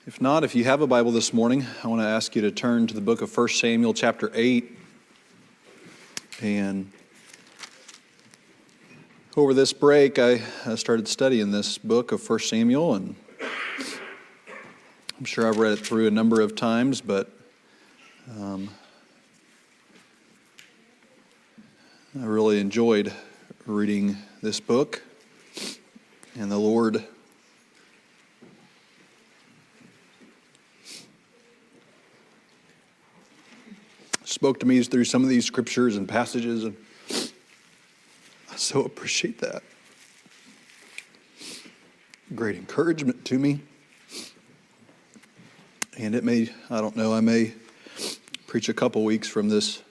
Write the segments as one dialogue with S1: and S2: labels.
S1: If not, if you have a Bible this morning, I want to ask you to turn to the book of 1 Samuel chapter 8. And over this break, I started studying this book of 1 Samuel, and I'm sure I've read it through a number of times, but I really enjoyed reading this book, and the Lord spoke to me through some of these scriptures and passages, and I so appreciate that. Great encouragement to me. And it may, I may preach a couple weeks from this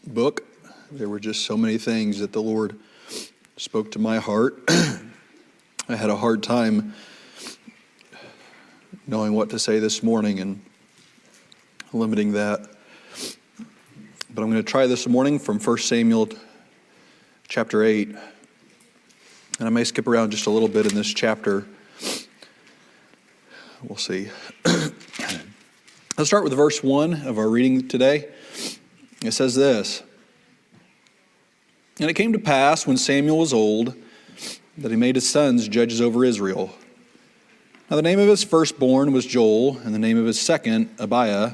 S1: book. There were just so many things that the Lord spoke to my heart. I had a hard time knowing what to say this morning and limiting that. But I'm going to try this morning from 1 Samuel chapter 8. And I may skip around just a little bit in this chapter. We'll see. Let's start with verse 1 of our reading today. It says this: "And it came to pass, when Samuel was old, that he made his sons judges over Israel. Now the name of his firstborn was Joel, and the name of his second, Abiah.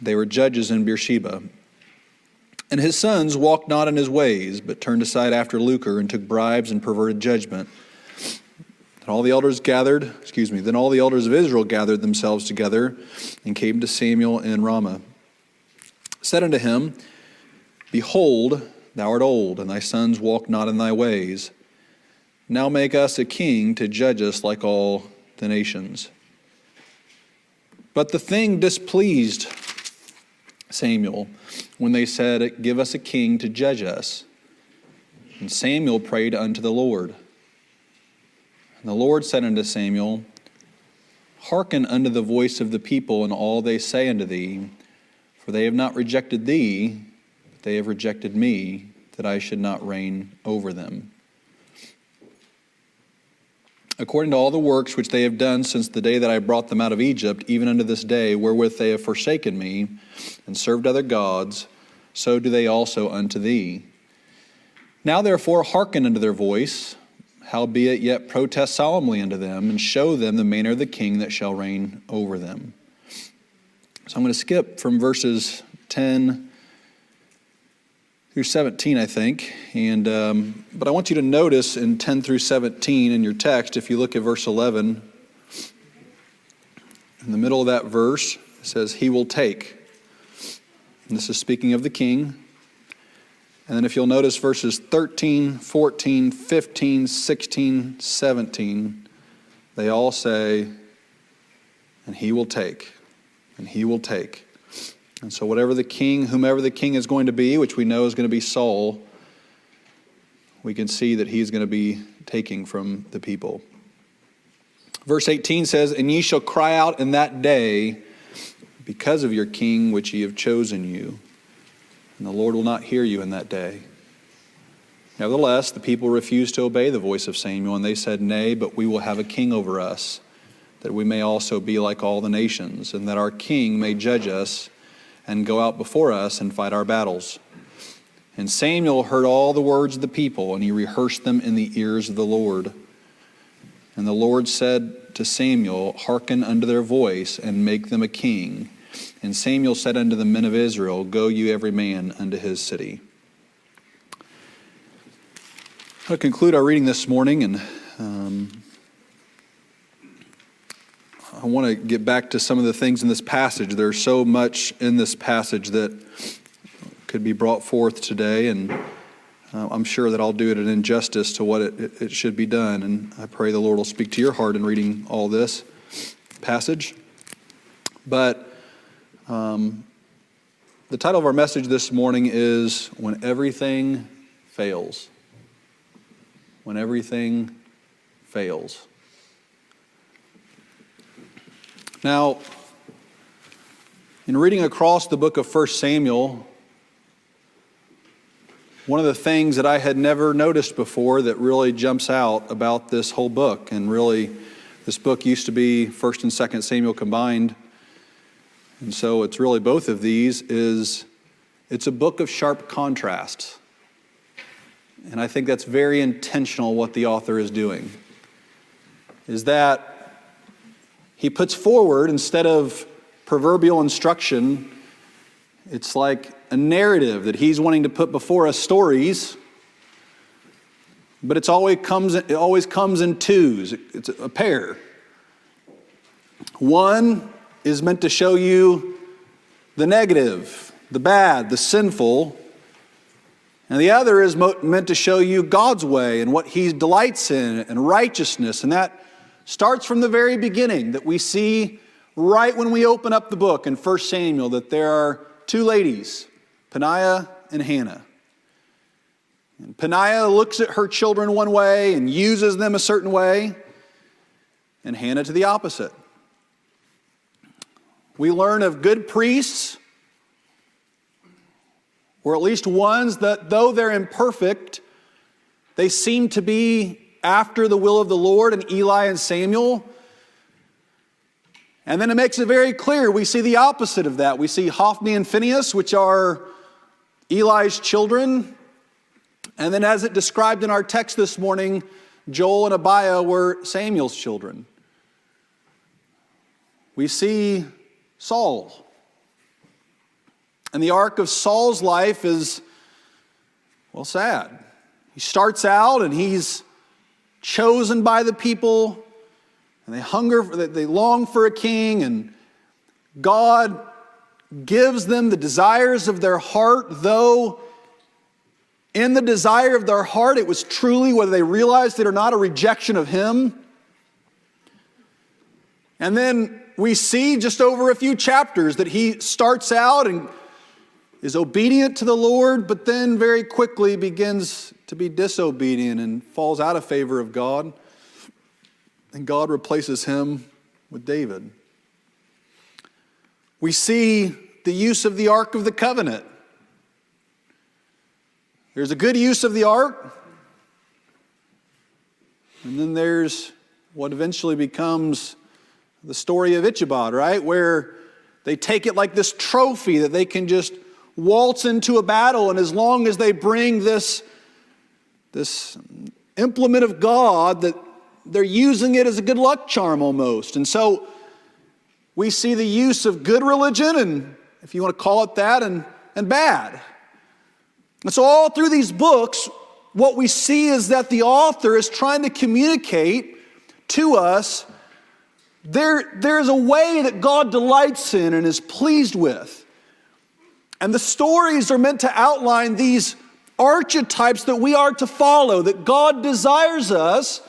S1: They were judges in Beersheba. And his sons walked not in his ways, but turned aside after lucre, and took bribes and perverted judgment. Then all the elders of Israel gathered themselves together, and came to Samuel in Ramah. Said unto him, Behold, thou art old, and thy sons walk not in thy ways. Now make us a king to judge us like all the nations. But the thing displeased Samuel when they said, Give us a king to judge us. And Samuel prayed unto the Lord. And the Lord said unto Samuel, Hearken unto the voice of the people in all they say unto thee, for they have not rejected thee, but they have rejected me, that I should not reign over them. According to all the works which they have done since the day that I brought them out of Egypt, even unto this day, wherewith they have forsaken me, and served other gods, so do they also unto thee. Now therefore hearken unto their voice, howbeit yet protest solemnly unto them, and show them the manner of the king that shall reign over them." So I'm going to skip from verses 10 through 17, I think. But I want you to notice in 10 through 17 in your text, if you look at verse 11, in the middle of that verse, it says, He will take. And this is speaking of the king. And then if you'll notice verses 13, 14, 15, 16, 17, they all say, and he will take, and he will take. And so whomever the king is going to be, which we know is going to be Saul, we can see that he's going to be taking from the people. Verse 18 says, And ye shall cry out in that day because of your king which ye have chosen you. And the Lord will not hear you in that day. Nevertheless, the people refused to obey the voice of Samuel, and they said, Nay, but we will have a king over us, that we may also be like all the nations, and that our king may judge us, and go out before us and fight our battles. And Samuel heard all the words of the people, and he rehearsed them in the ears of the Lord. And the Lord said to Samuel, Hearken unto their voice, and make them a king. And Samuel said unto the men of Israel, Go you every man unto his city. I'll conclude our reading this morning, and I want to get back to some of the things in this passage. There's so much in this passage that could be brought forth today, and I'm sure that I'll do it an injustice to what it should be done. And I pray the Lord will speak to your heart in reading all this passage. But the title of our message this morning is When Everything Fails. When Everything Fails. Now, in reading across the book of 1 Samuel, one of the things that I had never noticed before that really jumps out about this whole book, and really This book used to be 1st and 2nd Samuel combined. And so it's really both of these it's a book of sharp contrasts. And I think that's very intentional what the author is doing. Is that he puts forward, instead of proverbial instruction, it's like a narrative that he's wanting to put before us, stories, but it always comes in twos. It's a pair. One is meant to show you the negative, the bad, the sinful, and the other is meant to show you God's way and what he delights in and righteousness. And that starts from the very beginning, that we see right when we open up the book in 1 Samuel that there are two ladies, Peninnah and Hannah. And Peninnah looks at her children one way and uses them a certain way, and Hannah to the opposite. We learn of good priests, or at least ones that, though they're imperfect, they seem to be after the will of the Lord, in Eli and Samuel. And then it makes it very clear, we see the opposite of that. We see Hophni and Phinehas, which are Eli's children. And then as it described in our text this morning, Joel and Abiah were Samuel's children. We see Saul. And the arc of Saul's life is, well, sad. He starts out and he's chosen by the people, and they long for a king, and God gives them the desires of their heart, though in the desire of their heart it was truly, whether they realized it or not, a rejection of him. And then we see just over a few chapters that he starts out and is obedient to the Lord, but then very quickly begins to be disobedient and falls out of favor of God. And God replaces him with David. We see the use of the Ark of the Covenant. There's a good use of the Ark, and then there's what eventually becomes the story of Ichabod, right? Where they take it like this trophy that they can just waltz into a battle, and as long as they bring this implement of God, that they're using it as a good luck charm almost. And so we see the use of good religion, and if you want to call it that, and bad. And so all through these books, what we see is that the author is trying to communicate to us there's a way that God delights in and is pleased with. And the stories are meant to outline these archetypes that we are to follow, that God desires us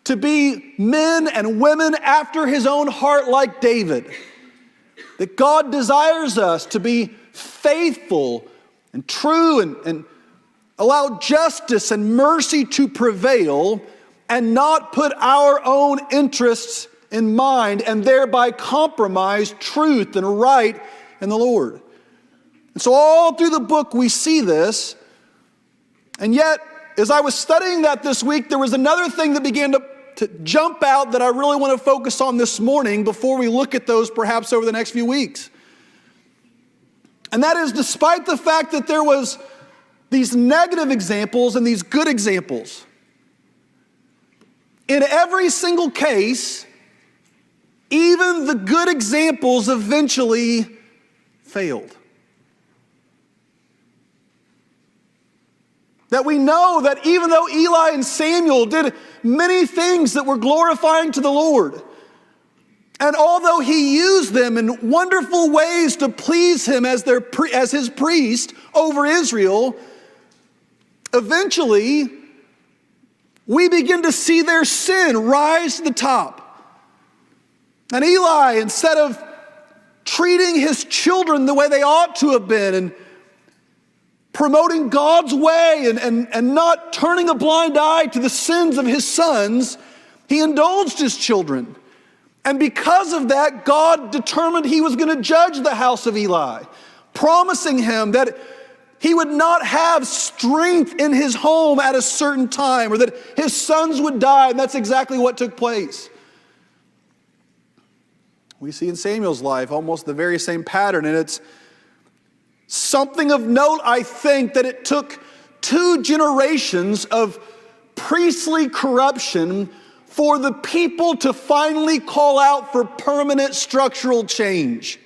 S1: to be men and women after his own heart like David. That God desires us to be faithful and true and allow justice and mercy to prevail and not put our own interests in mind and thereby compromise truth and right in the Lord. And so all through the book we see this, and yet as I was studying that this week, there was another thing that began to jump out that I really want to focus on this morning before we look at those perhaps over the next few weeks. And that is, despite the fact that there was these negative examples and these good examples, in every single case, even the good examples eventually failed. That we know that even though Eli and Samuel did many things that were glorifying to the Lord, and although he used them in wonderful ways to please him as his priest over Israel, eventually we begin to see their sin rise to the top. And Eli, instead of treating his children the way they ought to have been and promoting God's way and not turning a blind eye to the sins of his sons, he indulged his children. And because of that, God determined he was going to judge the house of Eli, promising him that he would not have strength in his home at a certain time, or that his sons would die, and that's exactly what took place. We see in Samuel's life almost the very same pattern, and it's something of note, I think, that it took 2 generations of priestly corruption for the people to finally call out for permanent structural change.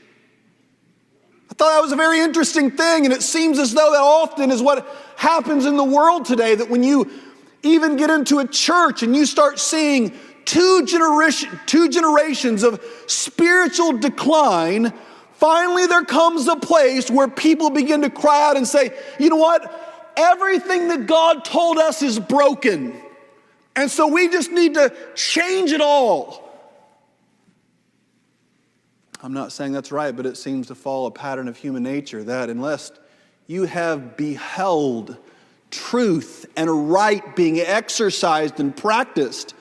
S1: I thought that was a very interesting thing, and it seems as though that often is what happens in the world today, that when you even get into a church and you start seeing two generations of spiritual decline, finally there comes a place where people begin to cry out and say, you know what? Everything that God told us is broken. And so we just need to change it all. I'm not saying that's right, but it seems to follow a pattern of human nature that unless you have beheld truth and right being exercised and practiced,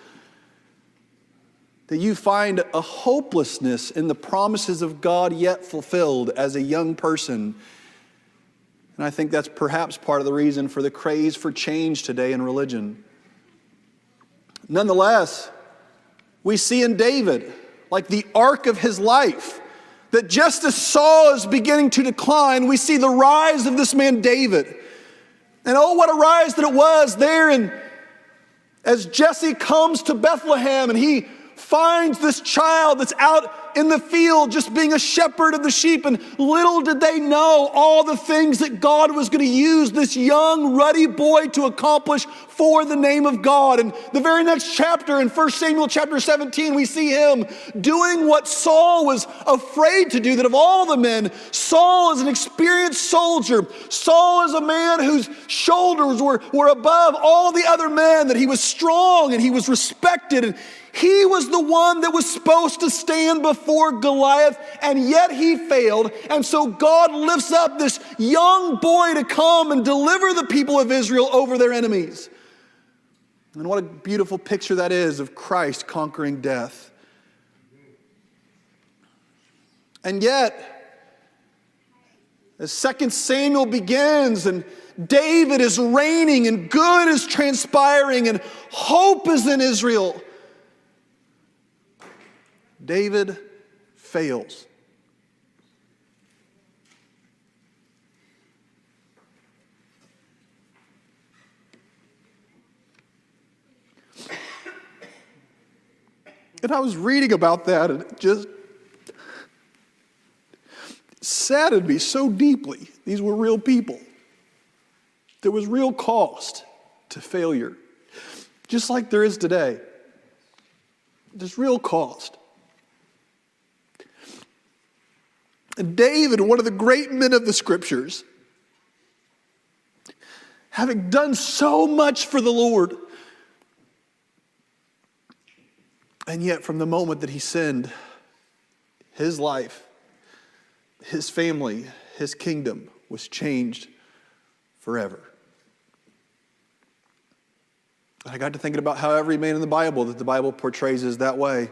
S1: that you find a hopelessness in the promises of God yet fulfilled as a young person. And I think that's perhaps part of the reason for the craze for change today in religion. Nonetheless, we see in David, like the arc of his life, that just as Saul is beginning to decline, we see the rise of this man David. And oh, what a rise that it was there. And as Jesse comes to Bethlehem and he finds this child that's out in the field just being a shepherd of the sheep, and little did they know all the things that God was going to use this young ruddy boy to accomplish for the name of God. And the very next chapter in 1 Samuel chapter 17, we see him doing what Saul was afraid to do, that of all the men, Saul is an experienced soldier. Saul is a man whose shoulders were above all the other men, that he was strong and he was respected, and he was the one that was supposed to stand before Goliath, and yet he failed. And so God lifts up this young boy to come and deliver the people of Israel over their enemies. And what a beautiful picture that is of Christ conquering death. And yet, as 2 Samuel begins and David is reigning and good is transpiring and hope is in Israel, David fails. And I was reading about that, and it just saddened me so deeply. These were real people. There was real cost to failure, just like there is today. There's real cost. David, one of the great men of the Scriptures, having done so much for the Lord, and yet from the moment that he sinned, his life, his family, his kingdom was changed forever. I got to thinking about how every man in the Bible portrays is that way.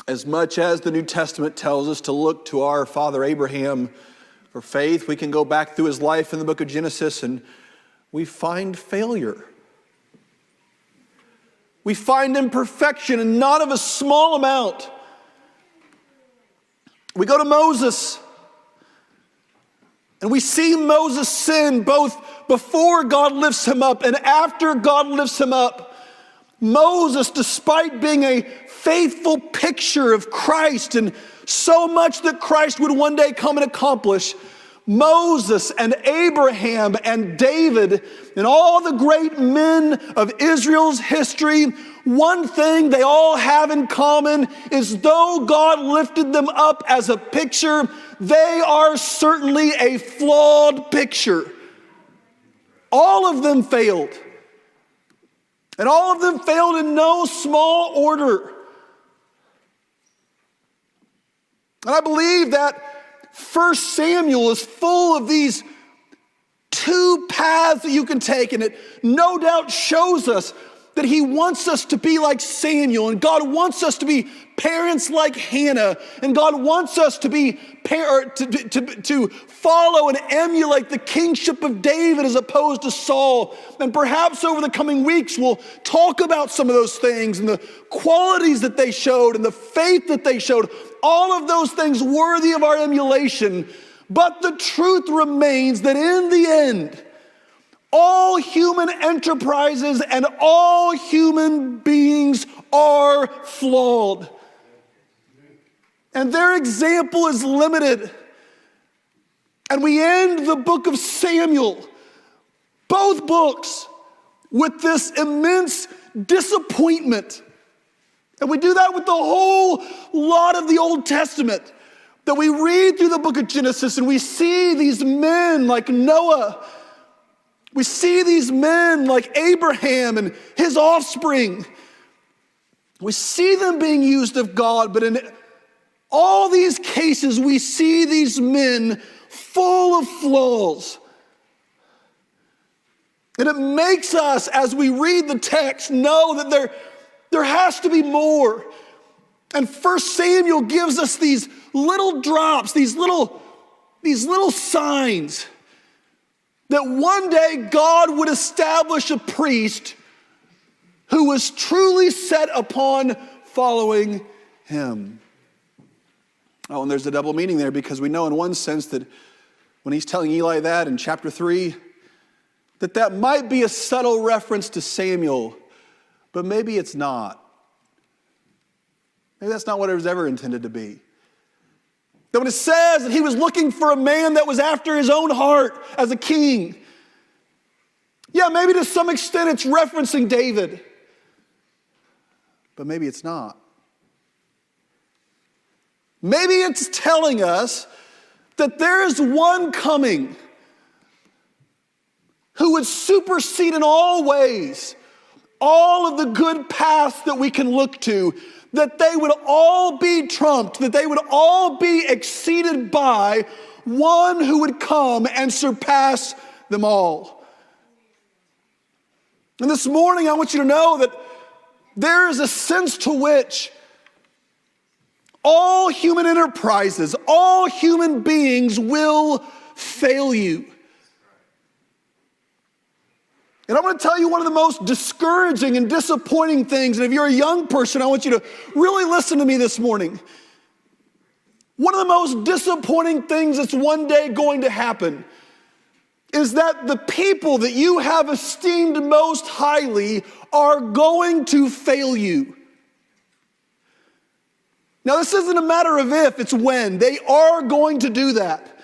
S1: As much as the New Testament tells us to look to our father Abraham for faith, we can go back through his life in the book of Genesis and we find failure. We find imperfection, and not of a small amount. We go to Moses, and we see Moses sin both before God lifts him up and after God lifts him up. Moses, despite being a faithful picture of Christ and so much that Christ would one day come and accomplish, Moses and Abraham and David and all the great men of Israel's history, one thing they all have in common is though God lifted them up as a picture, they are certainly a flawed picture. All of them failed. And all of them failed in no small order. And I believe that 1 Samuel is full of these two paths that you can take, and it no doubt shows us that he wants us to be like Samuel, and God wants us to be
S2: parents like Hannah, and God wants us to be to follow and emulate the kingship of David as opposed to Saul. And perhaps over the coming weeks we'll talk about some of those things and the qualities that they showed and the faith that they showed. All of those things worthy of our emulation. But the truth remains that in the end, all human enterprises and all human beings are flawed. And their example is limited. And we end the book of Samuel, both books, with this immense disappointment. And we do that with the whole lot of the Old Testament. That we read through the book of Genesis and we see these men like Noah. We see these men like Abraham and his offspring. We see them being used of God, but in all these cases, we see these men full of flaws. And it makes us, as we read the text, know that there has to be more. And 1 Samuel gives us these little drops, these little signs that one day God would establish a priest who was truly set upon following him. Oh, and there's a double meaning there, because we know in one sense that when he's telling Eli that in chapter 3, that might be a subtle reference to Samuel, but maybe it's not. Maybe that's not what it was ever intended to be. That when it says that he was looking for a man that was after his own heart as a king, yeah, maybe to some extent it's referencing David, but maybe it's not. Maybe it's telling us that there is one coming who would supersede in all ways all of the good paths that we can look to, that they would all be trumped, that they would all be exceeded by one who would come and surpass them all. And this morning I want you to know that there is a sense to which all human enterprises, all human beings will fail you. And I'm going to tell you one of the most discouraging and disappointing things, and if you're a young person, I want you to really listen to me this morning. One of the most disappointing things that's one day going to happen is that the people that you have esteemed most highly are going to fail you. Now, this isn't a matter of if, it's when. They are going to do that.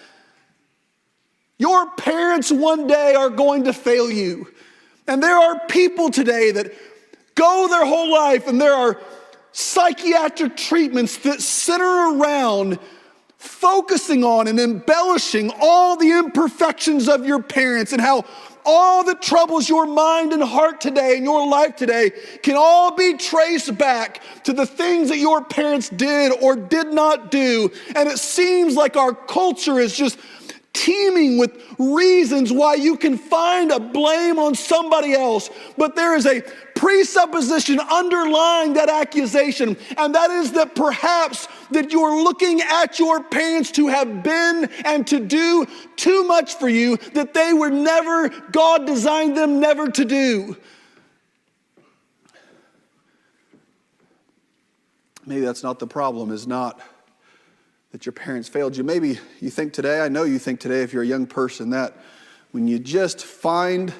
S2: Your parents one day are going to fail you. And there are people today that go their whole life, and there are psychiatric treatments that center around focusing on and embellishing all the imperfections of your parents and how all that troubles your mind and heart today and your life today can all be traced back to the things that your parents did or did not do. And it seems like our culture is just teeming with reasons why you can find a blame on somebody else, but there is a presupposition underlying that accusation, and that is that perhaps that you're looking at your parents to have been and to do too much for you that they were never, God designed them never to do. Maybe that's not the problem, is not that your parents failed you. Maybe you think today, I know you think today if you're a young person, that when you just find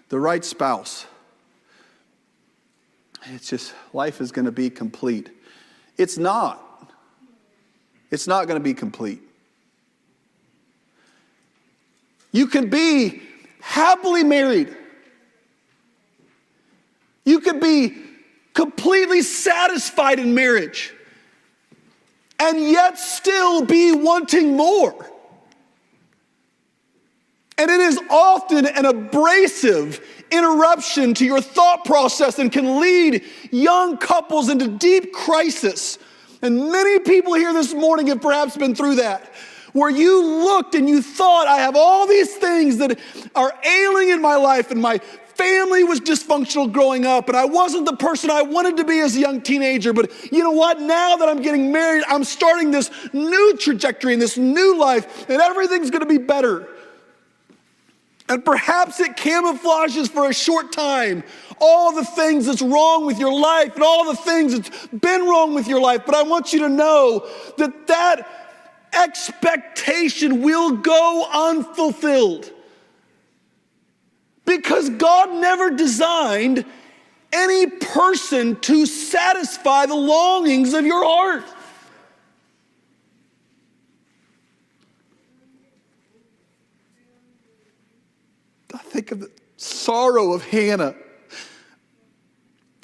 S2: the right spouse, it's just, life is going to be complete. It's not. It's not going to be complete. You can be happily married. You could be completely satisfied in marriage and yet still be wanting more. And it is often an abrasive interruption to your thought process and can lead young couples into deep crisis. And many people here this morning have perhaps been through that, where you looked and you thought, I have all these things that are ailing in my life, and my family was dysfunctional growing up, and I wasn't the person I wanted to be as a young teenager. But you know what? Now that I'm getting married, I'm starting this new trajectory and this new life, and everything's going to be better. And perhaps it camouflages for a short time all the things that's wrong with your life and all the things that's been wrong with your life. But I want you to know that that expectation will go unfulfilled. Because God never designed any person to satisfy the longings of your heart. I think of the sorrow of Hannah.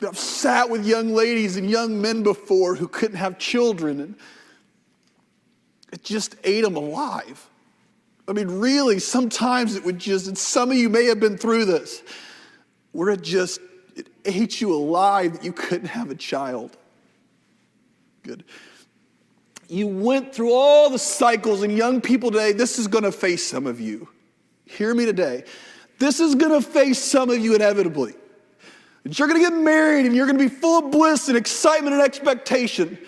S2: I've sat with young ladies and young men before who couldn't have children, and it just ate them alive. I mean, really, sometimes it would just, and some of you may have been through this, where it ate you alive that you couldn't have a child. Good. You went through all the cycles, and young people today, this is going to face some of you. Hear me today. This is going to face some of you inevitably. You're going to get married, and you're going to be full of bliss and excitement and expectation.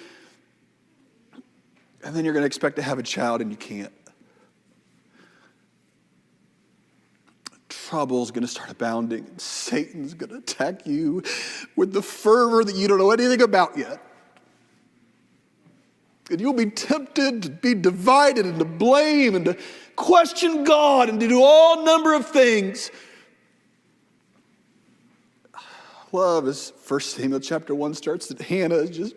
S2: And then you're going to expect to have a child, and you can't. Trouble's going to start abounding, and Satan's going to attack you with the fervor that you don't know anything about yet. And you'll be tempted to be divided and to blame and to question God and to do all number of things. Love, as 1 Samuel chapter 1 starts, that Hannah is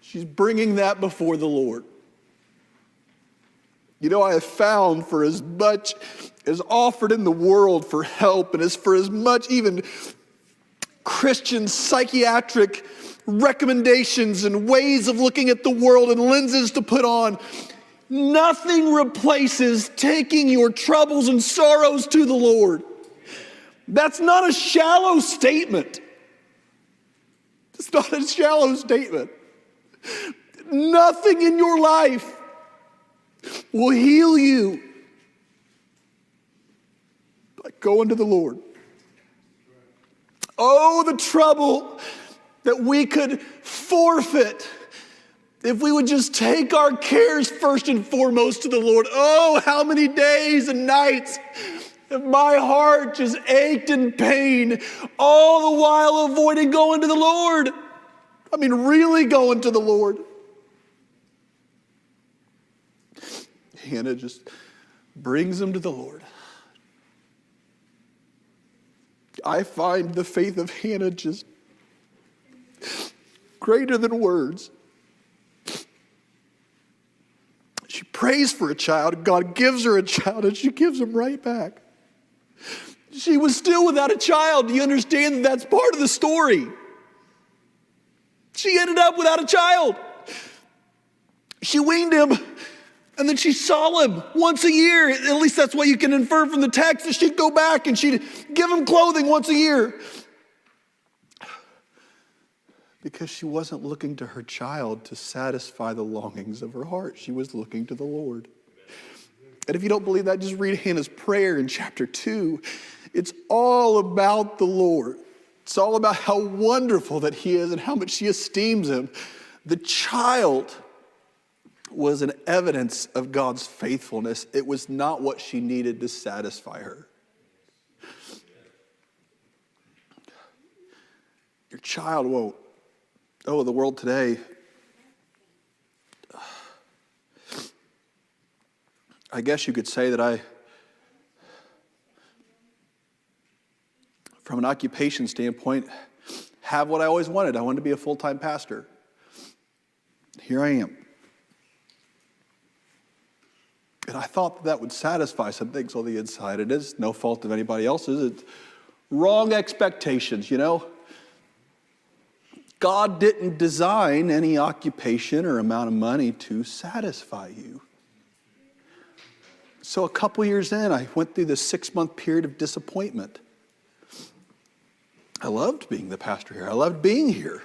S2: she's bringing that before the Lord. You know, I have found for as much as offered in the world for help, and as for as much even Christian psychiatric recommendations and ways of looking at the world and lenses to put on, nothing replaces taking your troubles and sorrows to the Lord. That's not a shallow statement. It's not a shallow statement. Nothing in your life will heal you like going to the Lord. Oh, the trouble that we could forfeit if we would just take our cares first and foremost to the Lord. Oh, how many days and nights my heart just ached in pain, all the while avoiding going to the Lord. I mean, really going to the Lord. Hannah just brings him to the Lord. I find the faith of Hannah just greater than words. She prays for a child, God gives her a child, and she gives him right back. She was still without a child. Do you understand that that's part of the story? She ended up without a child. She weaned him, and then she saw him once a year. At least that's what you can infer from the text, that she'd go back and she'd give him clothing once a year. Because she wasn't looking to her child to satisfy the longings of her heart. She was looking to the Lord. And if you don't believe that, just read Hannah's prayer in chapter 2. It's all about the Lord. It's all about how wonderful that He is and how much she esteems Him. The child was an evidence of God's faithfulness. It was not what she needed to satisfy her. Your child won't. Oh, the world today, I guess you could say that from an occupation standpoint, have what I always wanted. I wanted to be a full-time pastor. Here I am. And I thought that would satisfy some things on the inside. It is no fault of anybody else's. It's wrong expectations, you know. God didn't design any occupation or amount of money to satisfy you. So a couple years in, I went through this 6-month period of disappointment. I loved being the pastor here. I loved being here.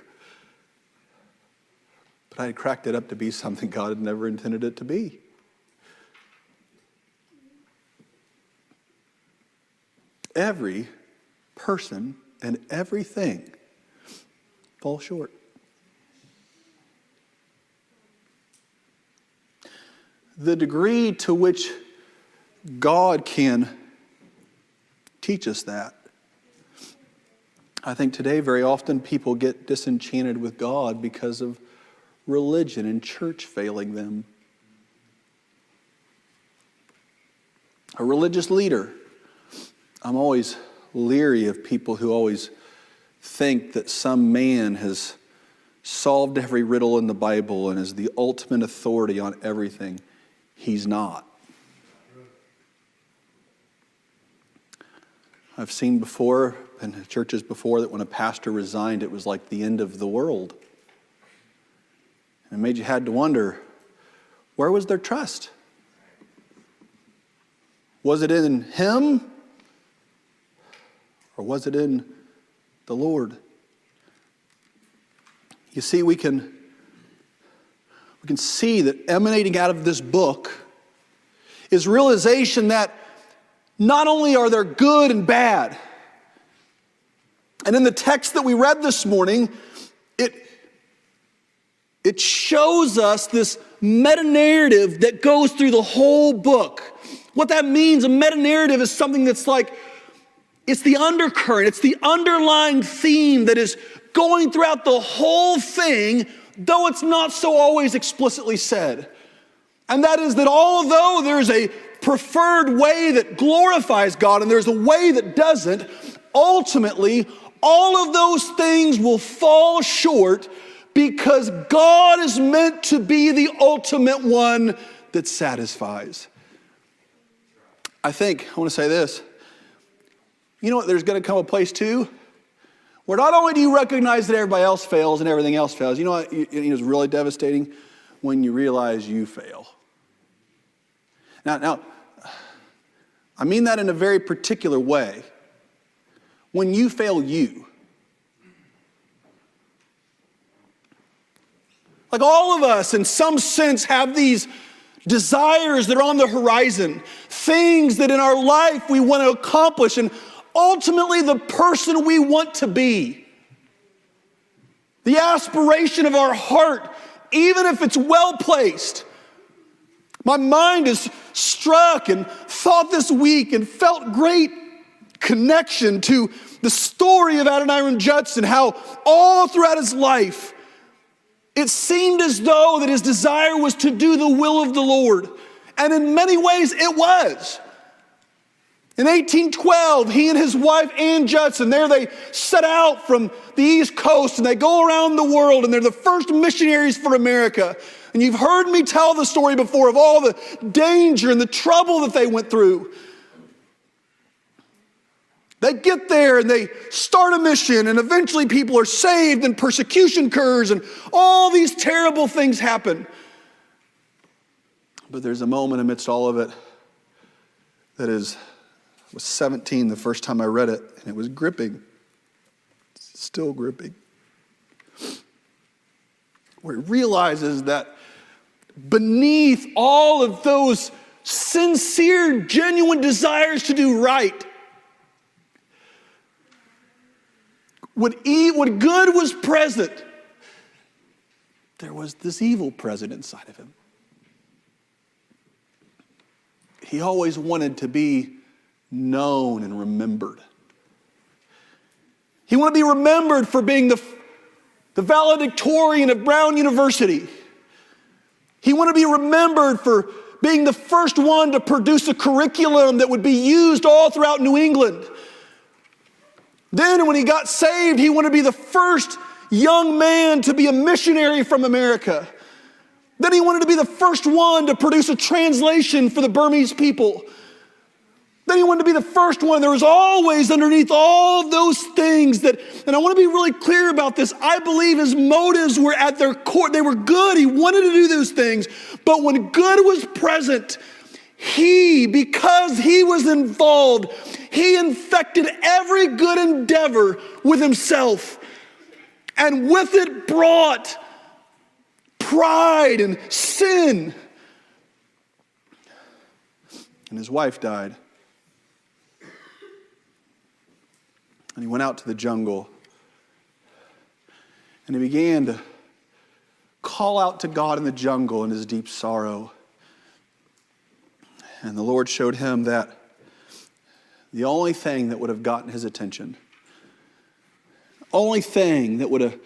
S2: But I had cracked it up to be something God had never intended it to be. Every person and everything fall short. The degree to which God can teach us that, I think today very often people get disenchanted with God because of religion and church failing them. A religious leader, I'm always leery of people who always think that some man has solved every riddle in the Bible and is the ultimate authority on everything. He's not. I've seen before, in churches before, that when a pastor resigned, it was like the end of the world. And it made you had to wonder, where was their trust? Was it in him? Or was it in the Lord? You see, we can see that emanating out of this book is realization that not only are there good and bad, and in the text that we read this morning, it shows us this meta-narrative that goes through the whole book. What that means, a meta-narrative is something that's like, it's the undercurrent, it's the underlying theme that is going throughout the whole thing, though it's not so always explicitly said. And that is that although there's a preferred way that glorifies God and there's a way that doesn't, ultimately, all of those things will fall short because God is meant to be the ultimate one that satisfies. I want to say this. You know what? There's going to come a place too where not only do you recognize that everybody else fails and everything else fails, you know what? It's really devastating when you realize you fail. Now, I mean that in a very particular way. When you fail you. Like all of us, in some sense, have these desires that are on the horizon, things that in our life we want to accomplish, and ultimately the person we want to be. The aspiration of our heart, even if it's well placed. My mind is struck and thought this week and felt great connection to the story of Adoniram Judson, how all throughout his life, it seemed as though that his desire was to do the will of the Lord. And in many ways, it was. In 1812, he and his wife, Ann Judson, there they set out from the East Coast and they go around the world and they're the first missionaries for America. And you've heard me tell the story before of all the danger and the trouble that they went through. They get there and they start a mission and eventually people are saved and persecution occurs and all these terrible things happen. But there's a moment amidst all of it that I was 17 the first time I read it, and it was gripping. It's still gripping. Where he realizes that beneath all of those sincere, genuine desires to do right, when good was present, there was this evil present inside of him. He always wanted to be known and remembered. He wanted to be remembered for being the valedictorian of Brown University. He wanted to be remembered for being the first one to produce a curriculum that would be used all throughout New England. Then when he got saved, he wanted to be the first young man to be a missionary from America. Then he wanted to be the first one to produce a translation for the Burmese people. Then he wanted to be the first one. There was always underneath all those things that, and I want to be really clear about this, I believe his motives were at their core. They were good. He wanted to do those things. But when good was present, because he was involved, he infected every good endeavor with himself. And with it brought pride and sin. And his wife died. And he went out to the jungle. And he began to call out to God in the jungle in his deep sorrow. And the Lord showed him that the only thing that would have gotten his attention, only thing that would have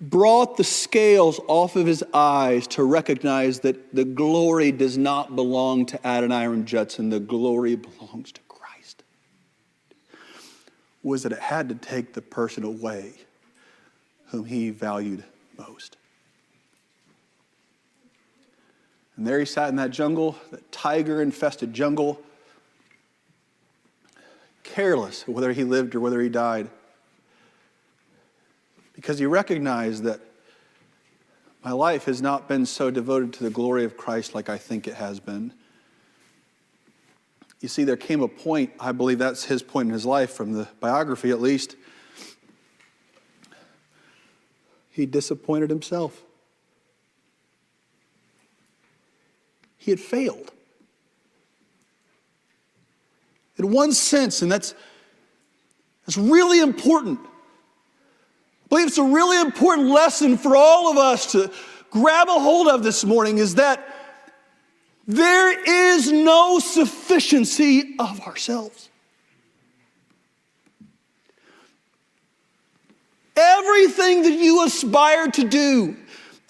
S2: brought the scales off of his eyes to recognize that the glory does not belong to Adoniram Judson, the glory belongs to Christ, was that it had to take the person away whom he valued most. And there he sat in that jungle, that tiger-infested jungle, careless of whether he lived or whether he died, because he recognized that my life has not been so devoted to the glory of Christ like I think it has been. You see, there came a point, I believe that's his point in his life, from the biography at least, he disappointed himself. He had failed. In one sense, and that's really important. I believe it's a really important lesson for all of us to grab a hold of this morning, is that there is no sufficiency of ourselves. Everything that you aspire to do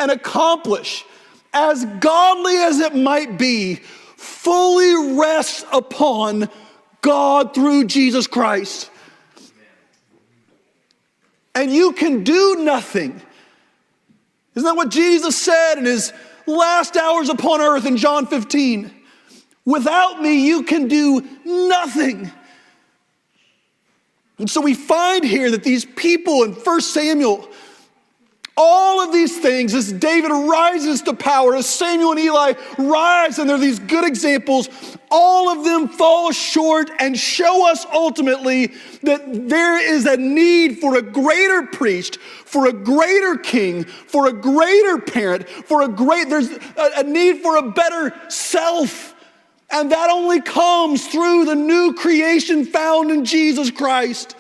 S2: and accomplish, as godly as it might be, fully rests upon God through Jesus Christ. And you can do nothing. Isn't that what Jesus said in his last hours upon earth in John 15? Without me, you can do nothing. And so we find here that these people in 1 Samuel, all of these things, as David rises to power, as Samuel and Eli rise, and they're these good examples, all of them fall short and show us ultimately that there is a need for a greater priest, for a greater king, for a greater parent, there's a need for a better self. And that only comes through the new creation found in Jesus Christ.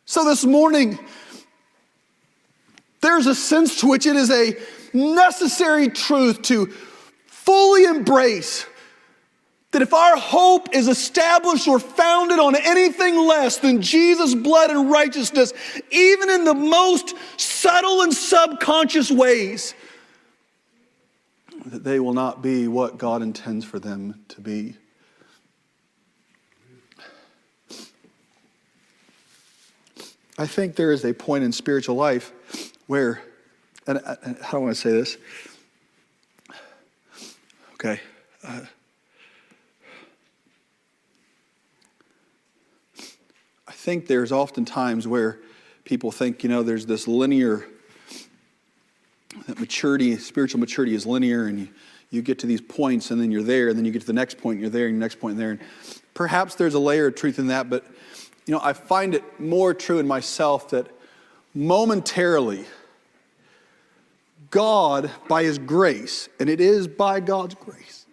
S2: So this morning, there's a sense to which it is a necessary truth to fully embrace that if our hope is established or founded on anything less than Jesus' blood and righteousness, even in the most subtle and subconscious ways, that they will not be what God intends for them to be. I think there is a point in spiritual life where, and how do I want to say this? Okay. I think there's often times where people think, there's this linear, that maturity, spiritual maturity is linear, and you get to these points and then you're there, and then you get to the next point and you're there, and the next point and there. And perhaps there's a layer of truth in that, but I find it more true in myself that momentarily, God, by his grace, and it is by God's grace,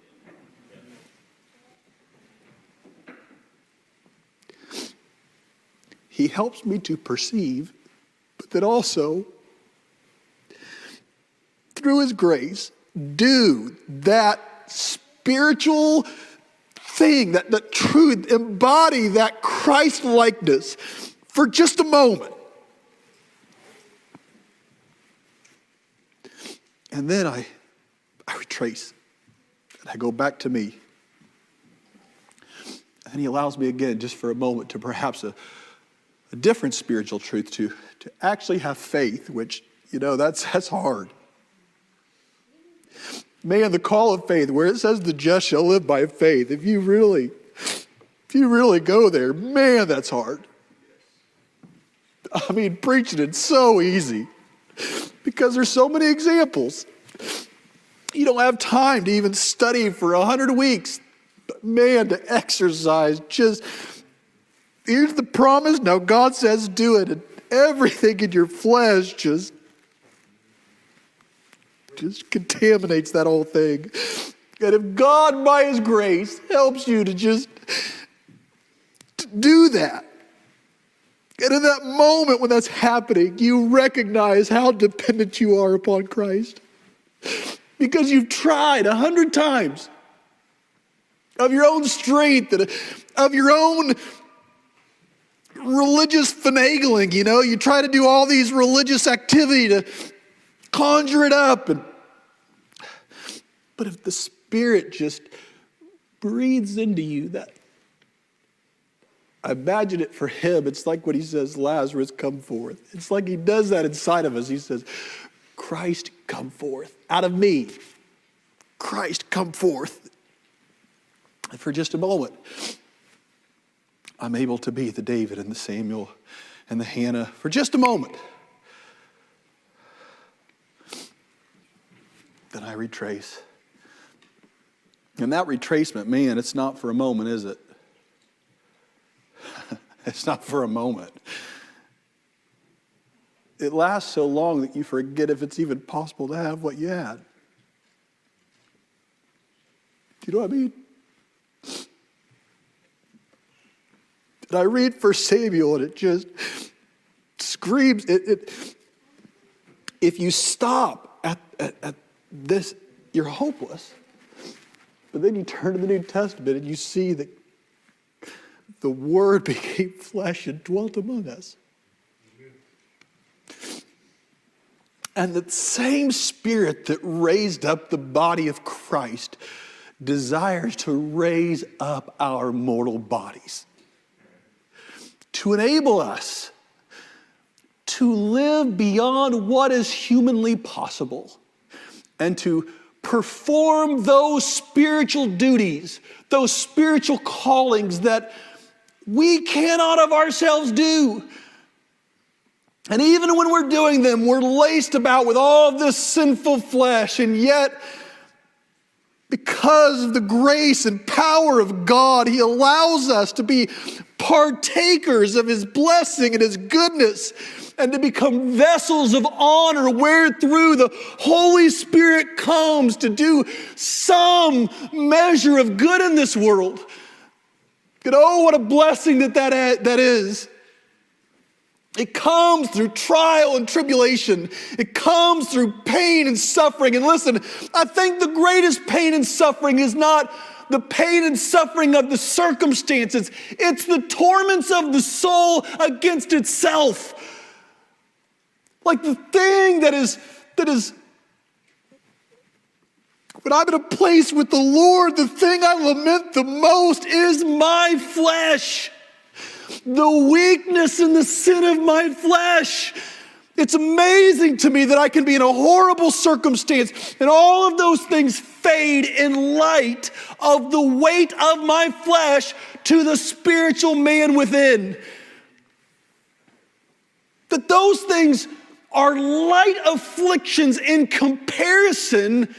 S2: he helps me to perceive, but that also, through his grace, do that spiritual thing, that truth, embody that Christ-likeness for just a moment. And then I retrace, and I go back to me. And he allows me again, just for a moment, to perhaps a different spiritual truth, to actually have faith, which, that's hard. Man, the call of faith, where it says the just shall live by faith, if you really go there, man, that's hard. I mean, preaching it's so easy because there's so many examples. You don't have time to even study for 100 weeks. But man, to exercise, here's the promise, now God says do it, and everything in your flesh just contaminates that whole thing. And if God, by his grace, helps you to just do that, And in that moment when that's happening, you recognize how dependent you are upon Christ. Because you've tried 100 times of your own strength, and of your own religious finagling, You try to do all these religious activity to conjure it up. But if the Spirit just breathes into you that, I imagine it for him, it's like when he says, Lazarus, come forth. It's like he does that inside of us. He says, Christ, come forth. Out of me, Christ, come forth. And for just a moment, I'm able to be the David and the Samuel and the Hannah for just a moment. Then I retrace. And that retracement, man, it's not for a moment, is it? It's not for a moment. It lasts so long that you forget if it's even possible to have what you had. Do you know what I mean? And I read 1 Samuel and it just screams. If you stop at this, you're hopeless. But then you turn to the New Testament and you see that the Word became flesh and dwelt among us. And that same Spirit that raised up the body of Christ desires to raise up our mortal bodies, to enable us to live beyond what is humanly possible and to perform those spiritual duties, those spiritual callings that we cannot of ourselves do. And even when we're doing them, we're laced about with all of this sinful flesh, and yet, because of the grace and power of God, He allows us to be partakers of His blessing and His goodness, and to become vessels of honor wherethrough the Holy Spirit comes to do some measure of good in this world. And oh, what a blessing that is. It comes through trial and tribulation. It comes through pain and suffering. And listen, I think the greatest pain and suffering is not the pain and suffering of the circumstances. It's the torments of the soul against itself. Like the thing that is, when I'm in a place with the Lord, the thing I lament the most is my flesh. The weakness and the sin of my flesh. It's amazing to me that I can be in a horrible circumstance and all of those things fade in light of the weight of my flesh to the spiritual man within. That those things are light afflictions in comparison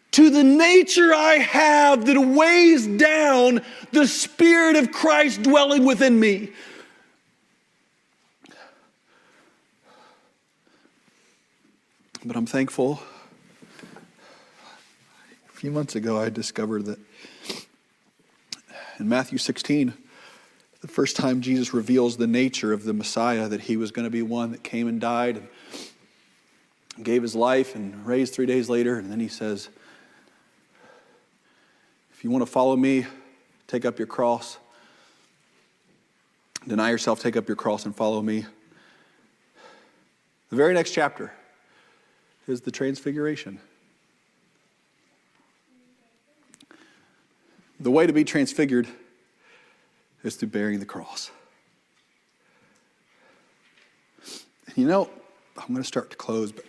S2: to the nature I have that weighs down the Spirit of Christ dwelling within me. But I'm thankful. A few months ago, I discovered that in Matthew 16, the first time Jesus reveals the nature of the Messiah, that He was going to be one that came and died and gave His life and raised 3 days later. And then He says, if you want to follow me, take up your cross. Deny yourself, take up your cross and follow me. The very next chapter is the transfiguration. The way to be transfigured is through bearing the cross. And you know, I'm going to start to close, but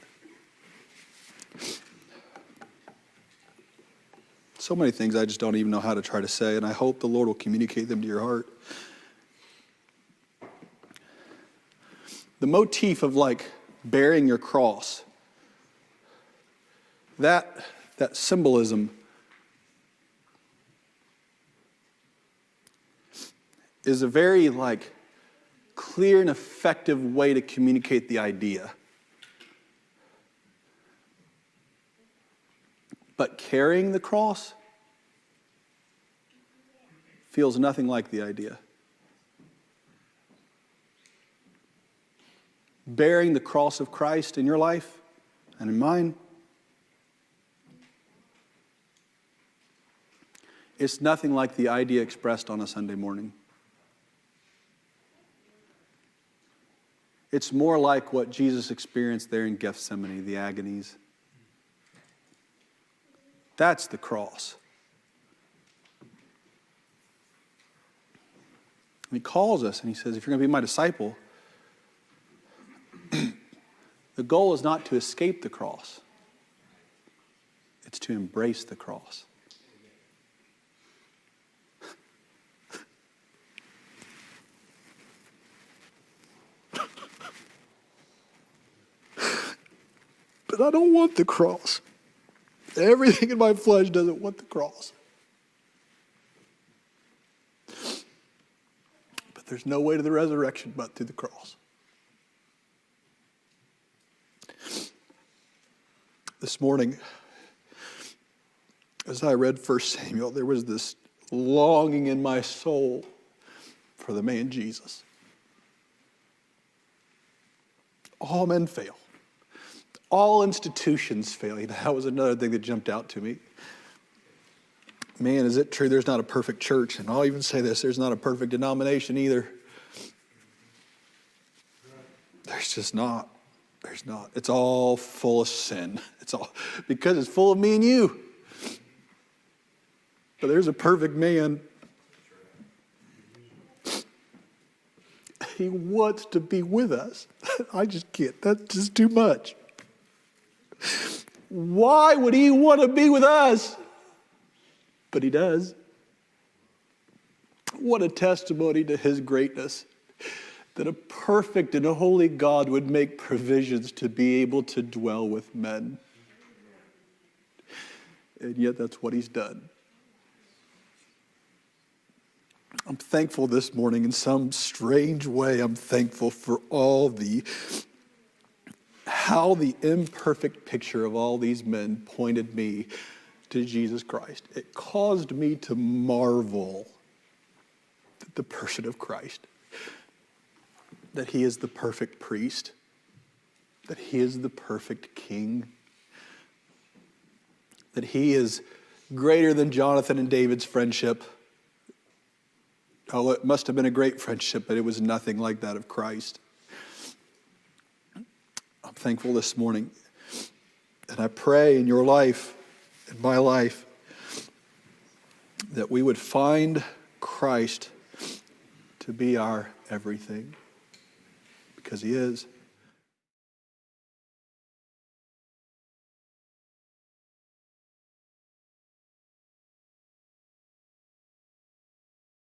S2: so many things I just don't even know how to try to say, and I hope the Lord will communicate them to your heart. The motif of like bearing your cross, that symbolism is a very like clear and effective way to communicate the idea. But carrying the cross feels nothing like the idea. bearing the cross of Christ in your life and in mine? It's nothing like the idea expressed on a Sunday morning. It's more like what Jesus experienced there in Gethsemane, the agonies. That's the cross. He calls us and he says, if you're going to be my disciple, the goal is not to escape the cross. It's to embrace the cross. But I don't want the cross. Everything in my flesh doesn't want the cross. But there's no way to the resurrection but through the cross. This morning, as I read 1 Samuel, there was this longing in my soul for the man Jesus. All men fail. All institutions fail. That was another thing that jumped out to me. Man, is it true there's not a perfect church? And I'll even say this, there's not a perfect denomination either. There's just not. There's not. It's all full of sin. It's all because it's full of me and you. But there's a perfect man. He wants to be with us. I just can't. That's just too much. Why would he want to be with us? But he does. What a testimony to his greatness, that a perfect and a holy God would make provisions to be able to dwell with men. And yet that's what he's done. I'm thankful this morning in some strange way. I'm thankful for how the imperfect picture of all these men pointed me to Jesus Christ. It caused me to marvel at the person of Christ, that he is the perfect priest, that he is the perfect king, that he is greater than Jonathan and David's friendship. Oh, it must have been a great friendship, but it was nothing like that of Christ. I'm thankful this morning, and I pray in your life, in my life, that we would find Christ to be our everything, because he is.